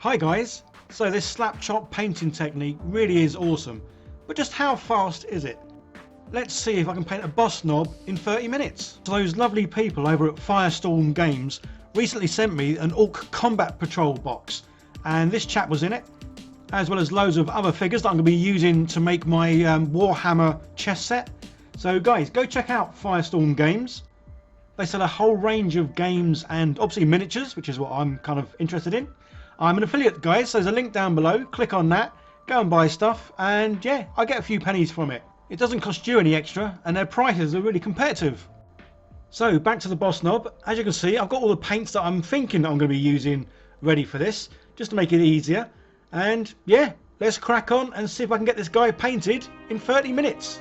Hi guys, so this Slapchop painting technique really is awesome, but just how fast is it? Let's see if I can paint a boss knob in 30 minutes. So those lovely people over at Firestorm Games recently sent me an Orc Combat Patrol box, and this chap was in it, as well as loads of other figures that I'm going to be using to make my Warhammer chess set. So guys, go check out Firestorm Games. They sell a whole range of games and obviously miniatures, which is what I'm kind of interested in. I'm an affiliate, guys, so there's a link down below. Click on that, go and buy stuff, and yeah, I get a few pennies from it. It doesn't cost you any extra, and their prices are really competitive. So back to the boss knob. As you can see, I've got all the paints that I'm thinking that I'm going to be using ready for this, just to make it easier. And yeah, let's crack on and see if I can get this guy painted in 30 minutes.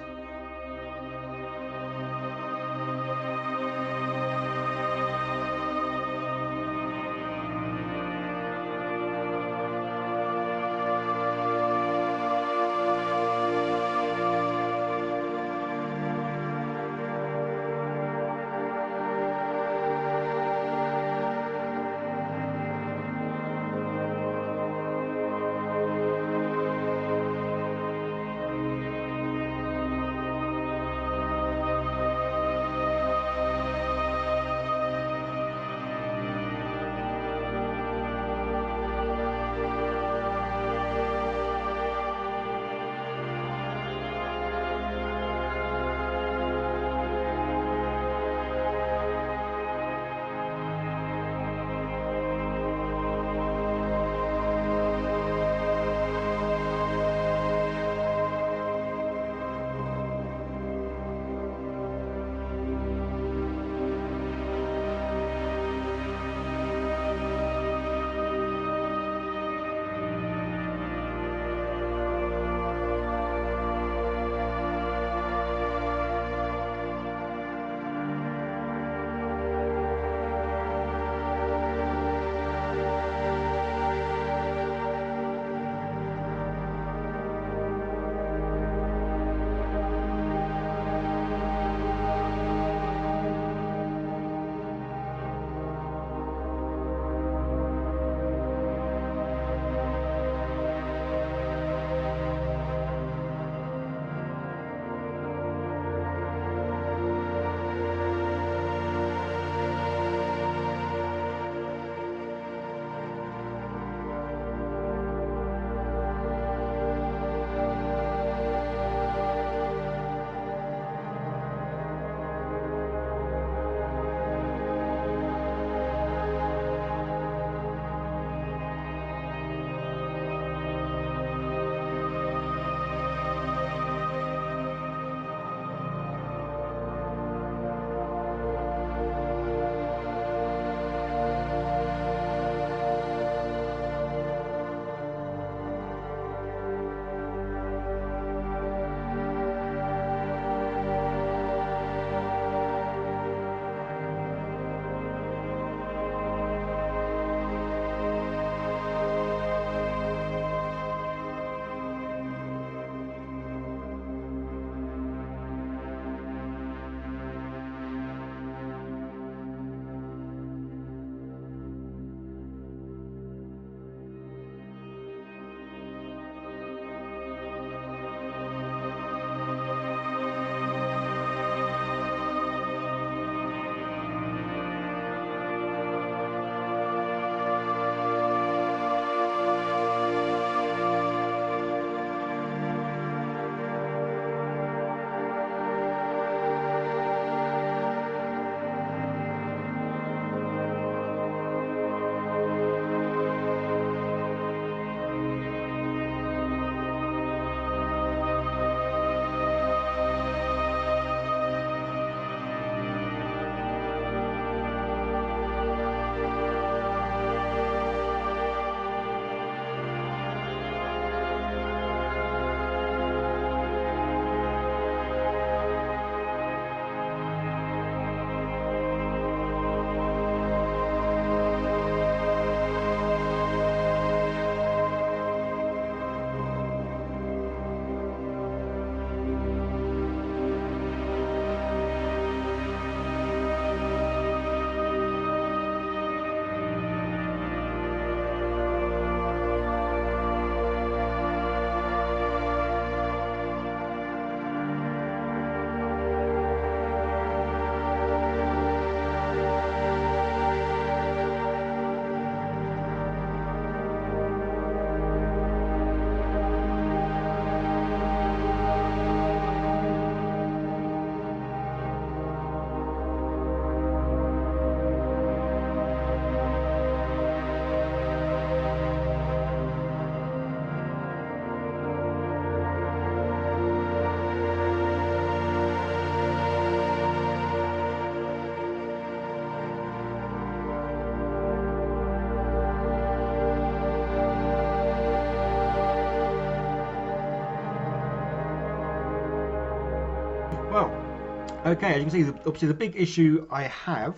Okay, as you can see, obviously the big issue I have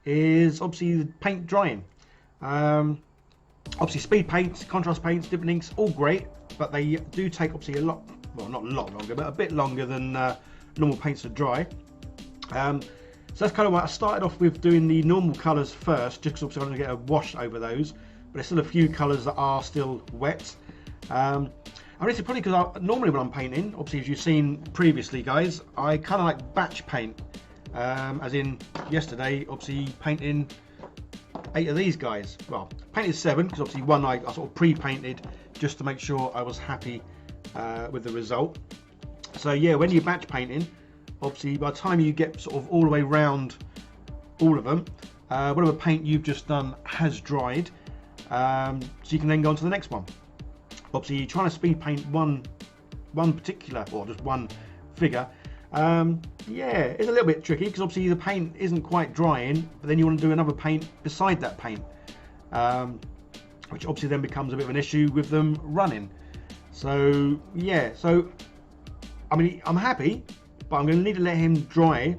is obviously the paint drying. Obviously speed paints, contrast paints, different inks, all great, but they do take obviously a lot, well, not a lot longer, but a bit longer than normal paints to dry. So that's kind of why I started off with doing the normal colours first, just because obviously I want to get a wash over those, but there's still a few colours that are still wet. I mean, it's probably because normally when I'm painting, obviously as you've seen previously, guys, I kind of like batch paint, as in yesterday, obviously painting 8 of these guys. Well, painted 7 because obviously one I sort of pre-painted just to make sure I was happy with the result. So yeah, when you're batch painting, obviously by the time you get sort of all the way round all of them, whatever paint you've just done has dried, so you can then go on to the next one. Obviously you're trying to speed paint one particular, or just one figure. Yeah, it's a little bit tricky because obviously the paint isn't quite drying, but then you want to do another paint beside that paint, which obviously then becomes a bit of an issue with them running. So yeah, so I mean, I'm happy, but I'm going to need to let him dry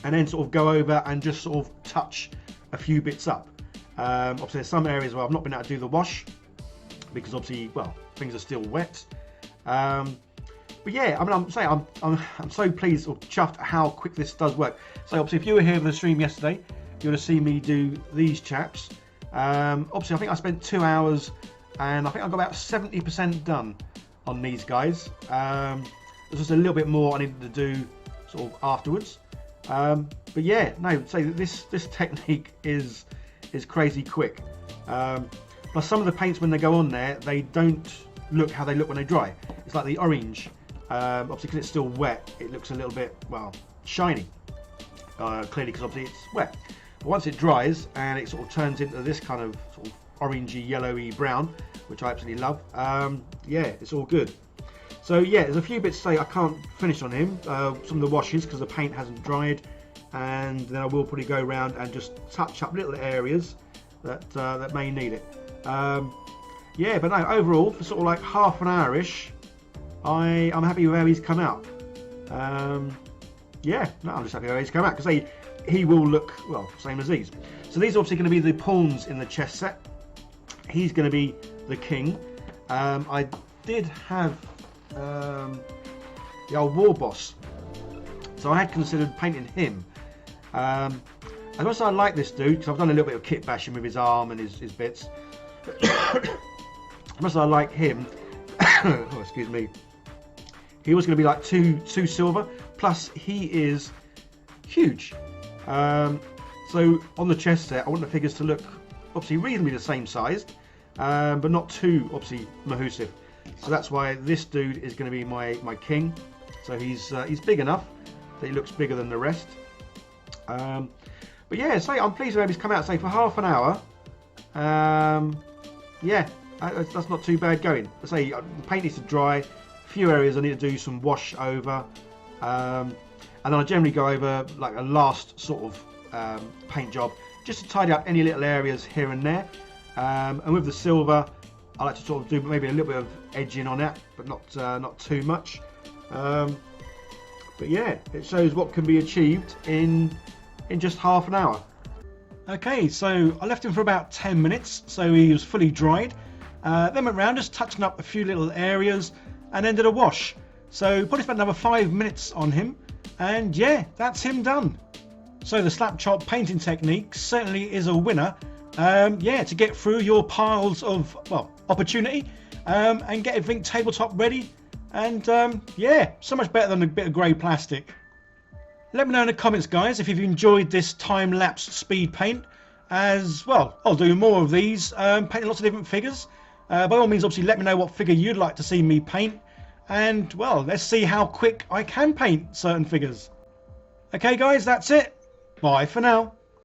and then sort of go over and just sort of touch a few bits up. Obviously there's some areas where I've not been able to do the wash because obviously, well, things are still wet. But yeah, I mean, I'm so pleased or chuffed at how quick this does work. So obviously, if you were here for the stream yesterday, you're going to see me do these chaps. Obviously, I think I spent 2 hours, and I think I got about 70% done on these guys. There's just a little bit more I needed to do sort of afterwards. But yeah, no, so this technique is crazy quick. Plus, some of the paints when they go on there, they don't look how they look when they dry. It's like the orange. Obviously because it's still wet, it looks a little bit, well, shiny, clearly because obviously it's wet. But once it dries and it sort of turns into this kind of sort of orangey, yellowy brown, which I absolutely love, yeah, it's all good. So yeah, there's a few bits to say I can't finish on him, some of the washes because the paint hasn't dried, and then I will probably go around and just touch up little areas that may need it. Yeah, but no, overall for sort of like half an hour-ish, I'm happy with how he's come out. Yeah, no, I'm just happy with how he's come out because he will look, well, same as these. So these are obviously going to be the pawns in the chess set. He's going to be the king. I did have the old war boss, so I had considered painting him. As much as I like this dude, because I've done a little bit of kit bashing with his arm and his bits. As much as I like him, oh, excuse me, he was going to be like two silver, plus he is huge. So on the chess set, I want the figures to look obviously reasonably the same size, but not too obviously mahoosive. So that's why this dude is going to be my king. So he's big enough that he looks bigger than the rest. But yeah, so I'm pleased with how he's come out. So for half an hour, yeah, that's not too bad going. I say the paint needs to dry. A few areas I need to do some wash over, and then I generally go over like a last sort of paint job just to tidy up any little areas here and there. And with the silver, I like to sort of do maybe a little bit of edging on it, but not too much. But yeah, it shows what can be achieved in just half an hour. Okay, so I left him for about 10 minutes, so he was fully dried. Then went round just touching up a few little areas and then did a wash. So probably spent another 5 minutes on him, and yeah, that's him done. So the Slapchop painting technique certainly is a winner. Yeah, to get through your piles of, well, opportunity, and get everything tabletop ready, and yeah, so much better than a bit of grey plastic. Let me know in the comments, guys, if you've enjoyed this time-lapse speed paint. As well, I'll do more of these, painting lots of different figures. By all means, obviously, let me know what figure you'd like to see me paint. And, well, let's see how quick I can paint certain figures. Okay, guys, that's it. Bye for now.